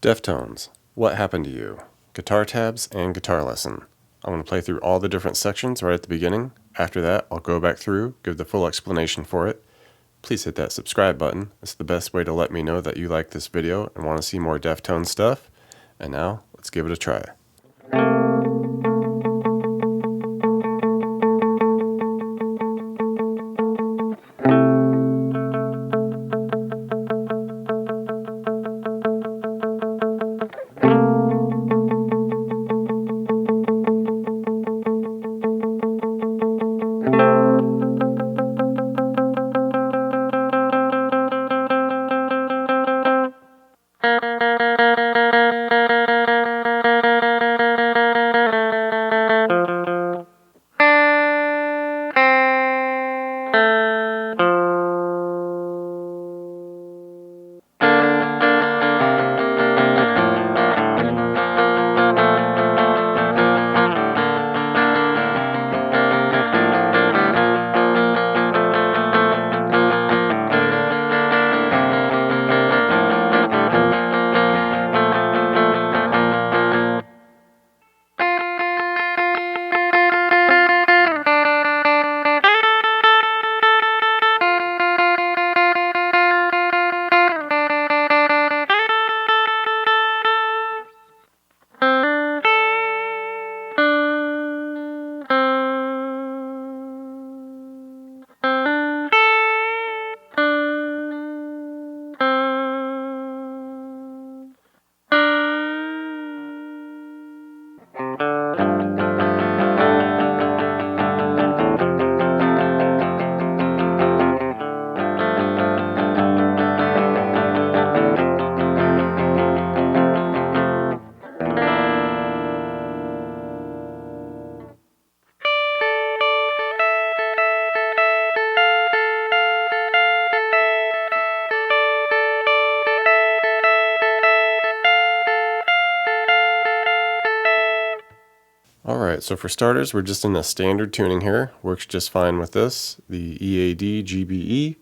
Deftones, What Happened to You? Guitar tabs and guitar lesson. I'm going to play through all the different sections right at the beginning. After that, I'll go back through, give the full explanation for it. Please hit that subscribe button. It's the best way to let me know that you like this video and want to see more Deftones stuff. And now, let's give it a try. Alright, so for starters, we're just in a standard tuning here. Works just fine with this, the EAD, GBE.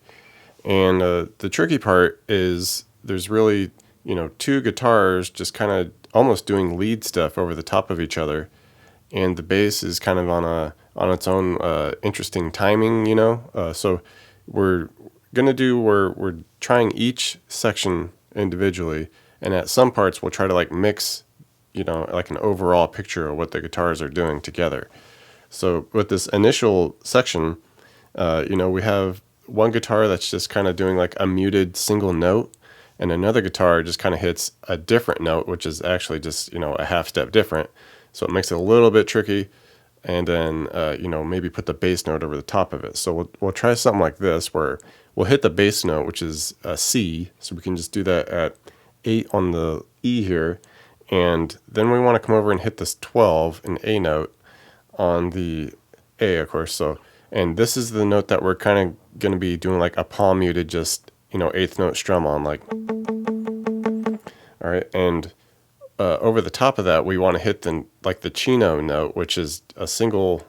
And the tricky part is there's really, two guitars just kind of almost doing lead stuff over the top of each other. And the bass is kind of on its own interesting timing, So we're we're trying each section individually. And at some parts, we'll try to mix like an overall picture of what the guitars are doing together. So with this initial section, we have one guitar that's just kind of doing like a muted single note, and another guitar just kind of hits a different note, which is actually just, a half step different. So it makes it a little bit tricky. And then, maybe put the bass note over the top of it. So we'll try something like this where we'll hit the bass note, which is a C. So we can just do that at 8 on the E here. And then we want to come over and hit this 12, an A note, on the A, of course. And this is the note that we're kind of going to be doing like a palm muted, just, eighth note strum on, like. All right, and over the top of that, we want to hit the chino note, which is a single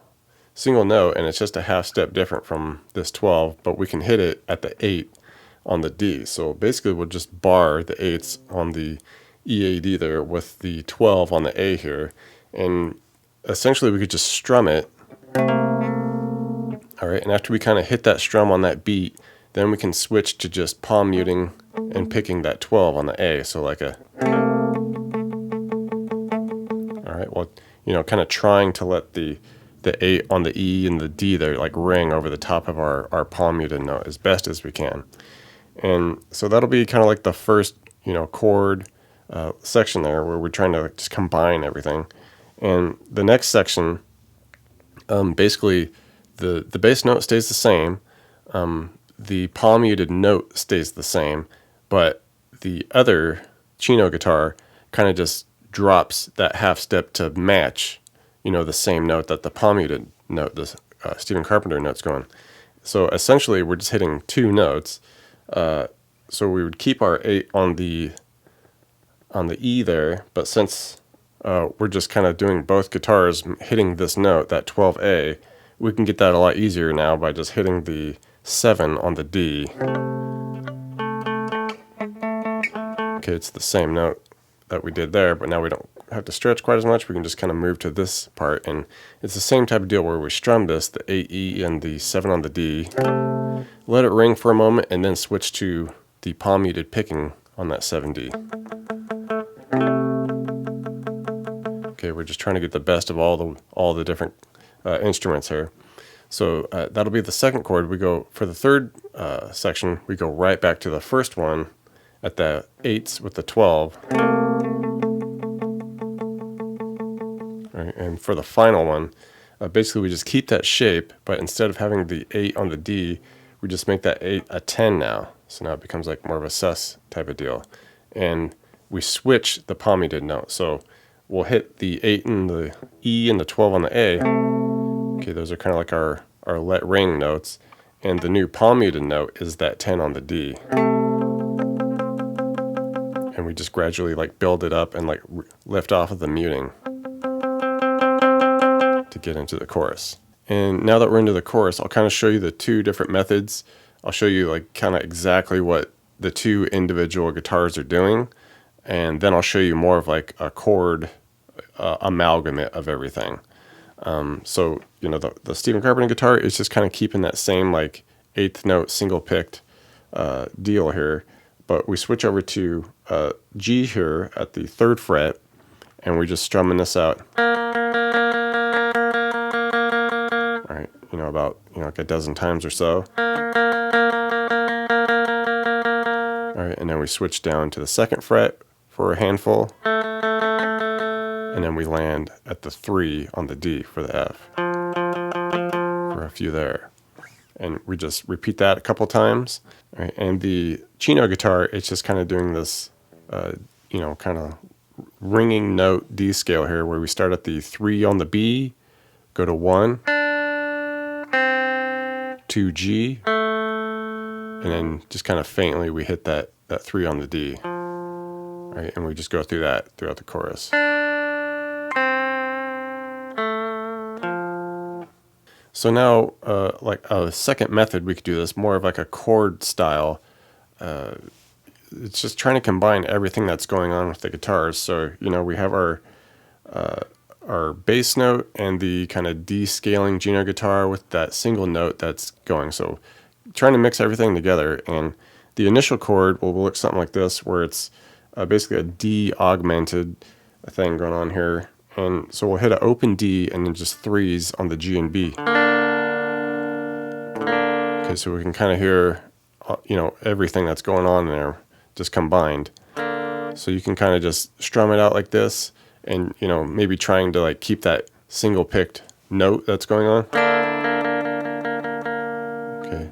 note, and it's just a half step different from this 12, but we can hit it at the 8 on the D. So basically, we'll just bar the 8s on the EAD there with the 12 on the A here, and essentially we could just strum it. All right, and after we kind of hit that strum on that beat, then we can switch to just palm muting and picking that 12 on the A. So like a. All right, well, kind of trying to let the 8 on the E and the D there like ring over the top of our palm muted note as best as we can. And so that'll be kind of like the first, chord section there where we're trying to just combine everything. And the next section, basically the bass note stays the same, the palm muted note stays the same, but the other chino guitar kind of just drops that half step to match, the same note that the palm muted note, the Stephen Carpenter note's going. So essentially we're just hitting two notes. So we would keep our 8 on the E there, but since we're just kind of doing both guitars hitting this note, that 12A, we can get that a lot easier now by just hitting the 7 on the D. Okay, it's the same note. that we did there, but now we don't have to stretch quite as much. We can just kind of move to this part, and it's the same type of deal where we strum this, the 8E and the 7 on the D, let it ring for a moment, and then switch to the palm muted picking on that 7D. Okay, we're just trying to get the best of all the different instruments here. So that'll be the second chord. We go for the third section. We go right back to the first one at the 8s with the 12. Right, and for the final one, basically we just keep that shape, but instead of having the 8 on the D, we just make that 8 a 10 now. So now it becomes like more of a sus type of deal. And we switch the palm muted note. So we'll hit the 8 and the E and the 12 on the A. Okay, those are kind of like our let ring notes. And the new palm muted note is that 10 on the D. And we just gradually like build it up and like lift off of the muting to get into the chorus. And now that we're into the chorus, I'll kind of show you the two different methods. I'll show you like kind of exactly what the two individual guitars are doing. And then I'll show you more of like a chord amalgamate of everything. So, you know, the Stephen Carpenter guitar is just kind of keeping that same like 8th note single picked deal here. But we switch over to G here at the 3rd fret, and we're just strumming this out. All right, you know, about like a dozen times or so. All right, and then we switch down to the 2nd fret for a handful, and then we land at the 3 on the D for the F for a few there. And we just repeat that a couple times. All right, and the Chino guitar, it's just kind of doing this, kind of ringing note D scale here, where we start at the 3 on the B, go to 1, to G, and then just kind of faintly we hit that 3 on the D. Right, and we just go through that throughout the chorus. So now, like a second method, we could do this more of like a chord style. It's just trying to combine everything that's going on with the guitars. So, you know, we have our bass note and the kind of descaling Gino guitar with that single note that's going. So trying to mix everything together. And the initial chord will look something like this, where it's basically a D augmented thing going on here. And so we'll hit an open D and then just 3s on the G and B. Okay, so we can kind of hear, everything that's going on there just combined. So you can kind of just strum it out like this, and maybe trying to like keep that single picked note that's going on. Okay,